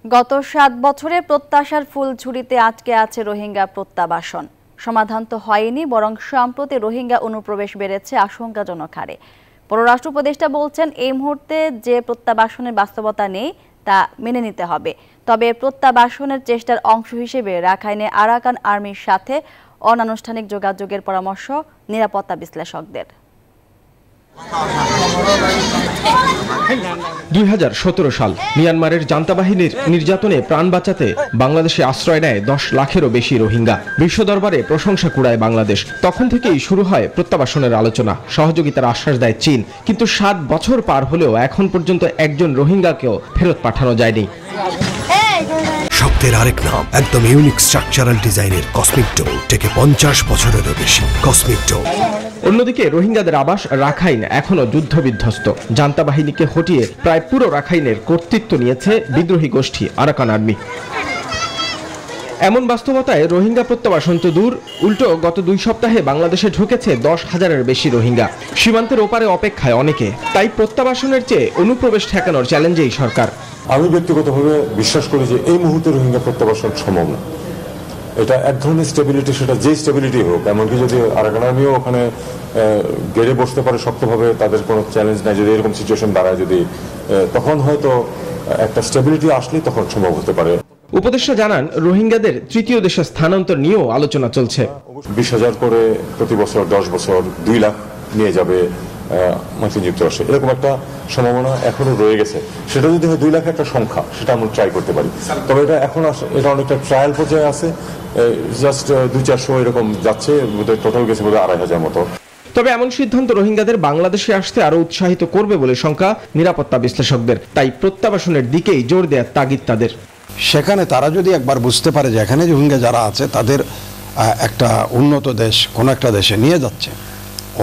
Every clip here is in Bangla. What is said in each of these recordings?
গত ৭ বছরে প্রত্যাশার ফুলঝুরিতে আটকে আছে রোহিঙ্গা প্রত্যাবাসন। সমাধান তো হয়নি, বরং সম্প্রতি রোহিঙ্গা অনুপ্রবেশ বেড়েছে আশঙ্কাজনক হারে। পররাষ্ট্র উপদেষ্টা বলছেন, এই মুহূর্তে যে প্রত্যাবাসনের বাস্তবতা নেই তা মেনে নিতে হবে। তবে প্রত্যাবাসনের চেষ্টার অংশ হিসেবে রাখাইনে আরাকান আর্মির সাথে অনানুষ্ঠানিক যোগাযোগের পরামর্শ নিরাপত্তা বিশ্লেষকদের। ২০১৭ সাল মিয়ানমারের জান্তা বাহিনীর নির্যাতনে প্রাণ বাঁচাতে বাংলাদেশে আশ্রয় নেয় ১০ লাখেরও বেশি রোহিঙ্গা। বিশ্ব দরবারে প্রশংসা কুড়ায় বাংলাদেশ। তখন থেকেই শুরু হয় প্রত্যাবাসনের আলোচনা, সহযোগিতার আশ্বাস দেয় চীন। কিন্তু ৭ বছর পার হলেও এখন পর্যন্ত একজন রোহিঙ্গাকেও ফেরত পাঠানো যায়নি। শব্দের আরেক নাম, একদম ইউনিক স্ট্রাকচারাল ডিজাইনের কসমিক ডোম, থেকে ৫০ বছরেরও বেশি। কসমিক ডোম। অন্যদিকে রোহিঙ্গাদের আবাস রাখাইন এখনো যুদ্ধবিধ্বস্ত। জান্তা বাহিনীকে হটিয়ে প্রায় পুরো রাখাইনের কর্তৃত্ব নিয়েছে বিদ্রোহী গোষ্ঠী আরাকান আর্মি। এমন বাস্তবতায় রোহিঙ্গা প্রত্যাবাসন তো দূর, উল্টো গত ২ সপ্তাহে বাংলাদেশে ঢুকেছে ১০,০০০-এর বেশি রোহিঙ্গা। সীমান্তের ওপারে অপেক্ষায় অনেকে। তাই প্রত্যাবাসনের চেয়ে অনুপ্রবেশ ঠেকানোর চ্যালেঞ্জেই সরকার। আমি ব্যক্তিগতভাবে বিশ্বাস করি যে এই মুহূর্তে রোহিঙ্গা প্রত্যাবাসন সম্ভব না। এটা এক ধরনের স্টেবিলিটি, সেটা যে স্টেবিলিটি হোক, এমনকি যদি আরাকান আর্মিও ওখানে গেড়ে বসতে পারে শক্তভাবে, তাদের কোনো চ্যালেঞ্জ নাই, যদি এরকম সিচুয়েশন দাঁড়ায়, যদি তখন হয়তো একটা স্টেবিলিটি আসলেই তখন সম্ভব হতে পারে। উপদেষ্টা জানান, রোহিঙ্গাদের তৃতীয় দেশে স্থানান্তর নিয়েও আলোচনা চলছে। ২০,০০০ করে প্রতি বছর ১০ বছর ২ লাখ নিয়ে যাবে মার্কিন যুক্তরাষ্ট্রে, এরকম একটা সম্ভাবনা এখনো রয়ে গেছে। সেটা যদি হয় ২ লাখ একটা সংখ্যা, সেটা আমরা ট্রাই করতে পারি। তবে এটা এখন এটা অনেকটা ট্রায়াল পর্যায়ে আছে, জাস্ট ২-৪০০ এরকম যাচ্ছে, টোটাল গেছে বোধহয় ২,৫০০ মতো। তবে এমন সিদ্ধান্ত রোহিঙ্গাদের বাংলাদেশে আসতে আরো উৎসাহিত করবে বলে শঙ্কা নিরাপত্তা বিশ্লেষকদের। তাই প্রত্যাবাসনের দিকেই জোর দেওয়ার তাগিদ তাদের। সেখানে তারা যদি একবার বুঝতে পারে যে এখানে রোহিঙ্গা যারা আছে তাদের একটা উন্নত দেশ কোন একটা দেশে নিয়ে যাচ্ছে,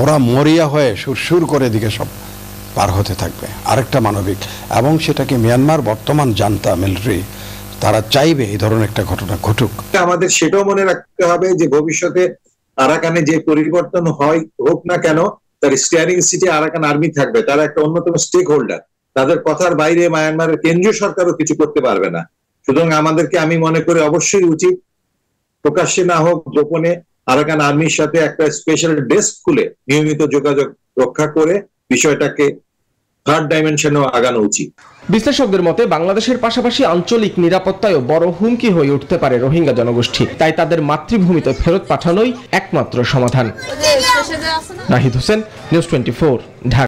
ওরা মরিয়া হয়ে সুরসুর করে দিকে সব পার হতে থাকবে। আরেকটা মানবিক, এবং সেটাকে মিয়ানমার বর্তমান জান্তা মিলিটারি তারা চাইবে এই ধরনের একটা ঘটনা ঘটুক। আমাদের সেটাও মনে রাখতে হবে যে ভবিষ্যতে আরাকানে যে পরিবর্তন হোক না কেন, তার স্টিয়ারিং সিটে আরাকান আর্মি থাকবে। তারা একটা অন্যতম স্টেক হোল্ডার। তাদের কথার বাইরে মায়ানমারের কেন্দ্রীয় সরকারও কিছু করতে পারবে না। সুতরাং আমাদেরকে, আমি মনে করি, অবশ্যই উচিত প্রকাশ্যে না হোক গোপনে আরাকান আর্মির সাথে একটা স্পেশাল ডেস্ক খুলে নিয়মিত যোগাযোগ রক্ষা করে বিষয়টাকে থার্ড ডাইমেনশনেও আগানো উচিত। বিশ্লেষকদের মতে, বাংলাদেশের পাশাপাশি আঞ্চলিক নিরাপত্তায়ও বড় হুমকি হয়ে উঠতে পারে রোহিঙ্গা জনগোষ্ঠী। তাই তাদের মাতৃভূমিতে ফেরত পাঠানোই একমাত্র সমাধান। নাহিদ হোসেন, নিউজ 24, ঢাকা।